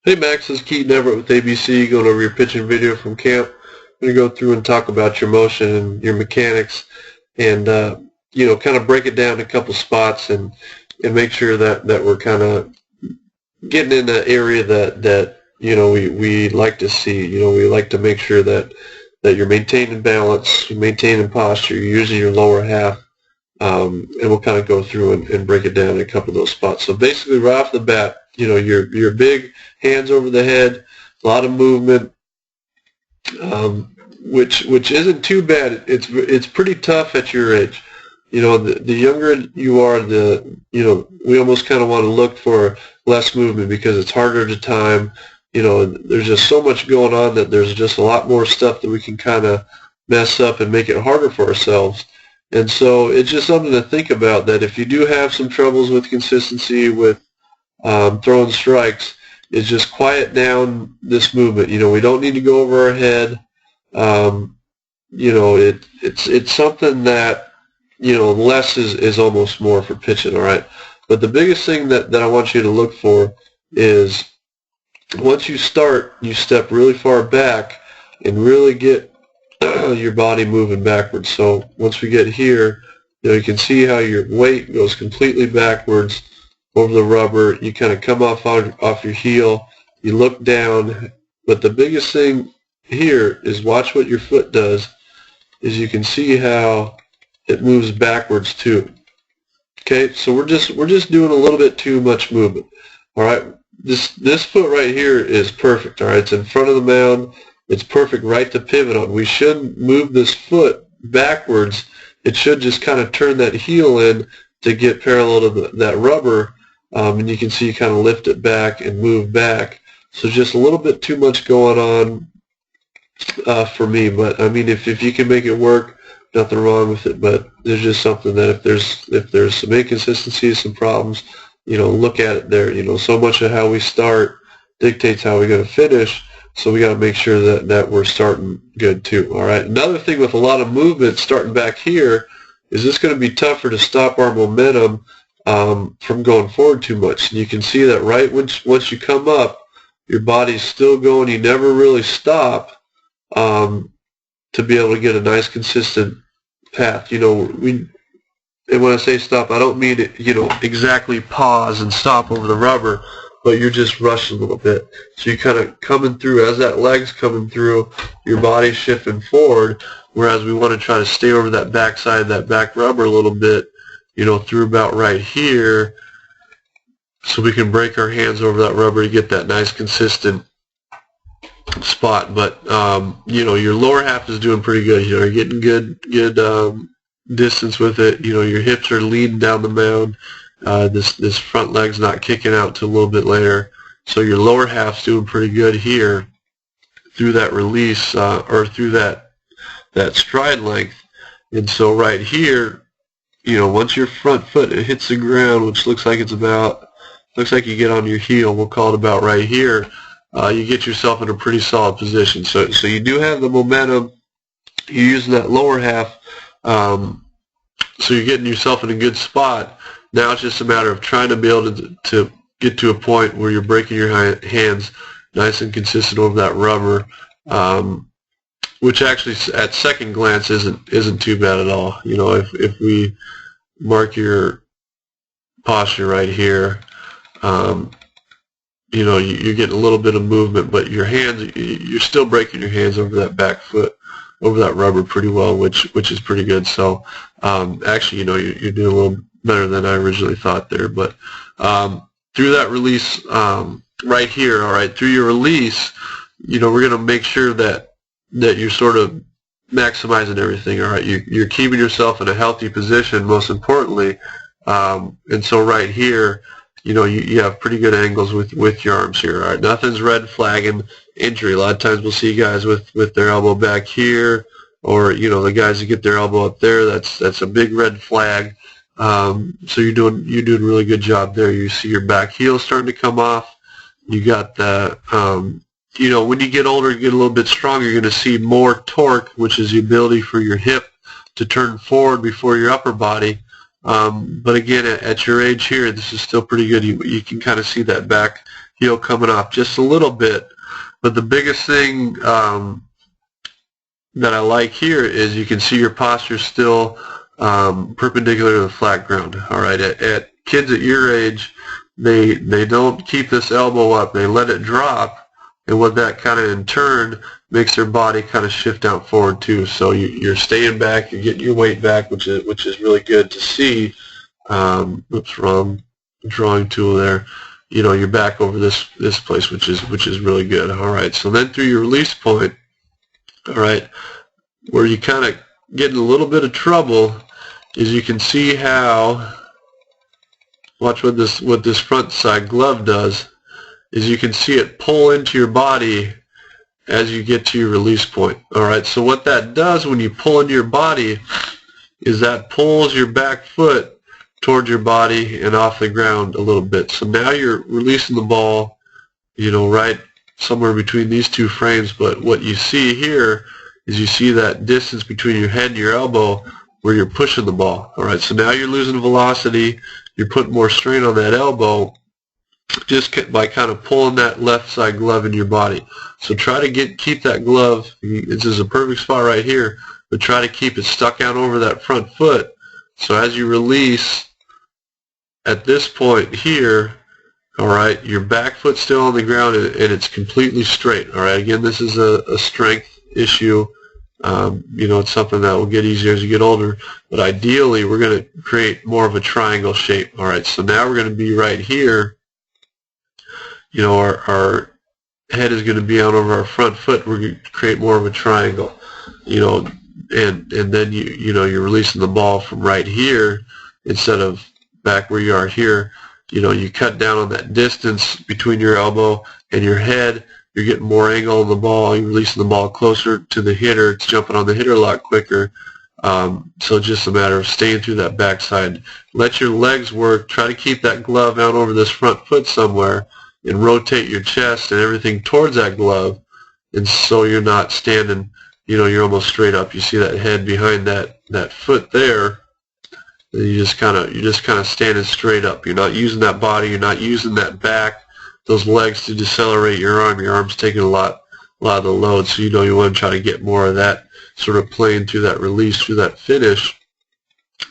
Hey Max, this is Keaton Everett with ABC, going over your pitching video from camp. I'm going to go through and talk about your motion and your mechanics and, kind of break it down in a couple spots and make sure that we're kind of getting in the area that we like to see. We like to make sure that you're maintaining balance, you're maintaining posture, you're using your lower half, and we'll kind of go through and break it down in a couple of those spots. So basically right off the bat, your big hands over the head, a lot of movement, which isn't too bad. It's pretty tough at your age. The younger you are, we almost kind of want to look for less movement because it's harder to time. There's just so much going on that there's just a lot more stuff that we can kind of mess up and make it harder for ourselves. And so it's just something to think about, that if you do have some troubles with consistency with throwing strikes, is just quiet down this movement. We don't need to go over our head. It's something that, less is almost more for pitching, all right? But the biggest thing that I want you to look for is once you start, you step really far back and really get your body moving backwards. So once we get here, you can see how your weight goes completely backwards over the rubber. You kind of come off your heel, you look down, but the biggest thing here is watch what your foot does, is you can see how it moves backwards too. Okay, so we're just doing a little bit too much movement. All right, this foot right here is perfect. All right, it's in front of the mound. It's perfect right to pivot on. We shouldn't move this foot backwards. It should just kind of turn that heel in to get parallel to that rubber. And you can see you kind of lift it back and move back. So just a little bit too much going on for me. But I mean, if you can make it work, nothing wrong with it. But there's just something that if there's some inconsistencies, some problems, look at it there. So much of how we start dictates how we're going to finish. So we got to make sure that we're starting good too. All right. Another thing with a lot of movement starting back here is it's going to be tougher to stop our momentum from going forward too much. And you can see that right once you come up, your body's still going. You never really stop to be able to get a nice consistent path. And when I say stop, I don't mean exactly pause and stop over the rubber, but you're just rushing a little bit. So you're kind of coming through. As that leg's coming through, your body's shifting forward, whereas we want to try to stay over that backside, that back rubber a little bit, through about right here, so we can break our hands over that rubber to get that nice consistent spot. But your lower half is doing pretty good. You're getting good distance with it. Your hips are leading down the mound. This front leg's not kicking out till a little bit later. So your lower half's doing pretty good here through that release or through that stride length. And so right here, once your front foot hits the ground, which looks like you get on your heel, we'll call it about right here, you get yourself in a pretty solid position. So you do have the momentum. You're using that lower half, so you're getting yourself in a good spot. Now it's just a matter of trying to be able to get to a point where you're breaking your hands nice and consistent over that rubber, which actually at second glance isn't too bad at all. If we mark your posture right here, you're getting a little bit of movement, but your hands, you're still breaking your hands over that back foot, over that rubber pretty well, which is pretty good. So actually, you're doing a little better than I originally thought there. But through that release right here, all right, through your release, we're going to make sure that you're sort of maximizing everything. All right, you're keeping yourself in a healthy position, most importantly. And so right here, you have pretty good angles with your arms here. All right, nothing's red flagging injury. A lot of times we'll see guys with their elbow back here, or the guys that get their elbow up there. That's a big red flag. So you're doing a really good job there. You see your back heel starting to come off. You got the when you get older, you get a little bit stronger. You're going to see more torque, which is the ability for your hip to turn forward before your upper body. But again, at your age here, this is still pretty good. You can kind of see that back heel coming off just a little bit. But the biggest thing that I like here is you can see your posture still perpendicular to the flat ground. All right, at kids at your age, they don't keep this elbow up. They let it drop, and what that kind of in turn makes their body kind of shift out forward too. So you're staying back, you're getting your weight back, which is really good to see. Oops, wrong drawing tool there. You know, you're back over this place, which is really good. All right, so then through your release point, all right, where you kind of get in a little bit of trouble is you can see how, watch what this front side glove does, is you can see it pull into your body as you get to your release point. All right, so what that does when you pull into your body is that pulls your back foot towards your body and off the ground a little bit. So now you're releasing the ball, you know, right somewhere between these two frames, but what you see here is you see that distance between your head and your elbow where you're pushing the ball. All right, so now you're losing velocity, you're putting more strain on that elbow just by kind of pulling that left side glove in your body. So try to keep that glove, this is a perfect spot right here, but try to keep it stuck out over that front foot. So as you release at this point here, all right, your back foot's still on the ground and it's completely straight. All right, again, this is a strength issue. You know, it's something that will get easier as you get older, but ideally we're going to create more of a triangle shape. All right, so now we're going to be right here. You know, our head is going to be out over our front foot. We're going to create more of a triangle. You know, and then you're releasing the ball from right here instead of back where you are here. You know, you cut down on that distance between your elbow and your head. You're getting more angle on the ball. You're releasing the ball closer to the hitter. It's jumping on the hitter a lot quicker. So just a matter of staying through that backside. Let your legs work. Try to keep that glove out over this front foot somewhere and rotate your chest and everything towards that glove. And so you're not standing, you know, you're almost straight up. You see that head behind that foot there. You're just kind of standing straight up. You're not using that body. You're not using that back, those legs to decelerate your arm. Your arm's taking a lot of the load. So you know you want to try to get more of that sort of playing through that release, through that finish.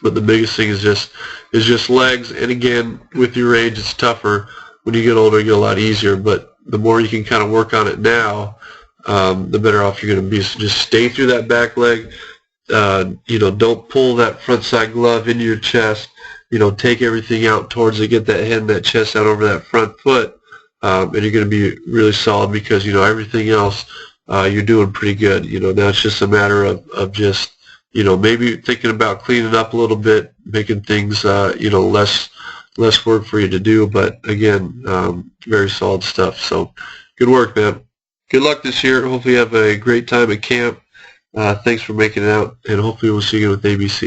But the biggest thing is just legs. And again, with your age, it's tougher. When you get older, you get a lot easier. But the more you can kind of work on it now, the better off you're going to be. So just stay through that back leg. You know, don't pull that front side glove into your chest. You know, take everything out towards it, get that head and that chest out over that front foot, and you're going to be really solid because, you know, everything else you're doing pretty good. You know, now it's just a matter of just, you know, maybe thinking about cleaning up a little bit, making things, you know, less work for you to do. But again, very solid stuff. So good work, man. Good luck this year. Hopefully you have a great time at camp. Thanks for making it out, and hopefully we'll see you with ABC.